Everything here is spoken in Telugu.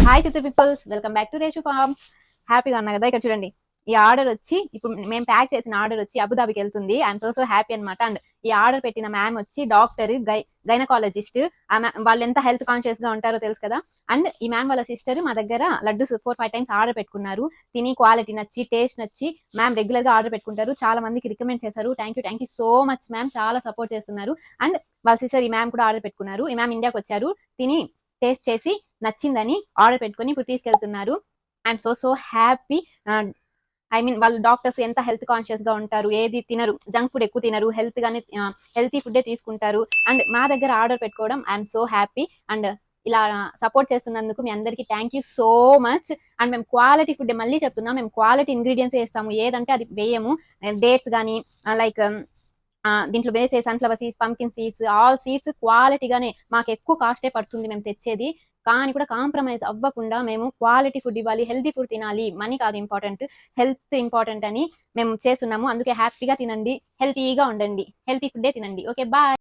Hi Chittoor peoples, welcome back to Reshu farm. హ్యాపీగా ఉన్నా కదా. ఇక్కడ చూడండి, ఈ ఆర్డర్ వచ్చి ఇప్పుడు మేము ప్యాక్ చేసిన ఆర్డర్ వచ్చి అబుదాబికి వెళ్తుంది. ఐఎమ్ సో హ్యాపీ అనమాట. అండ్ ఈ ఆర్డర్ పెట్టిన మ్యామ్ వచ్చి డాక్టర్, గైనకాలజిస్ట్. వాళ్ళు ఎంత హెల్త్ కాన్షియస్ గా ఉంటారో తెలుసు కదా. అండ్ ఈ మ్యామ్ వాళ్ళ సిస్టర్ మా దగ్గర లడ్డు 4-5 టైమ్స్ ఆర్డర్ పెట్టుకున్నారు. తిని క్వాలిటీ నచ్చి, టేస్ట్ నచ్చి మ్యామ్ రెగ్యులర్ గా ఆర్డర్ పెట్టుకుంటారు. చాలా మందికి రికమెండ్ చేశారు. Thank you so much ma'am, చాలా సపోర్ట్ చేస్తున్నారు. అండ్ వాళ్ళ సిస్టర్ ఈ మ్యామ్ కూడా ఆర్డర్ పెట్టుకున్నారు. ఈ మ్యామ్ ఇండియాకి వచ్చారు, తిని టేస్ట్ చేసి నచ్చిందని ఆర్డర్ పెట్టుకుని ఇప్పుడు తీసుకెళ్తున్నారు. I'm so happy. I mean వాళ్ళు డాక్టర్స్ ఎంత హెల్త్ కాన్షియస్ గా ఉంటారు, ఏది తినరు, జంక్ ఫుడ్ ఎక్కువ తినరు, హెల్తీ ఫుడ్ తీసుకుంటారు. అండ్ మా దగ్గర ఆర్డర్ పెట్టుకోవడం ఐఎమ్ సో హ్యాపీ. అండ్ ఇలా సపోర్ట్ చేస్తున్నందుకు మీ అందరికి thank you so much. And మేము క్వాలిటీ ఫుడ్, మళ్ళీ చెప్తున్నాం, మేము క్వాలిటీ ఇంగ్రీడియంట్స్ వేస్తాము, ఏదంటే అది వేయము. డేట్స్ కానీ లైక్ దీంట్లో వేసే sunflower seeds, pumpkin seeds, all seeds క్వాలిటీగానే, మాకు ఎక్కువ కాస్టే పడుతుంది మేము తెచ్చేది, కానీ కూడా కాంప్రమైజ్ అవ్వకుండా మేము క్వాలిటీ ఫుడ్ ఇవ్వాలి, హెల్తీ ఫుడ్ తినాలి, మనీ కాదు ఇంపార్టెంట్, హెల్త్ ఇంపార్టెంట్ అని మేము చేస్తున్నాము. అందుకే హ్యాపీగా తినండి, హెల్తీగా ఉండండి, హెల్తీ ఫుడ్డే తినండి. Okay, bye.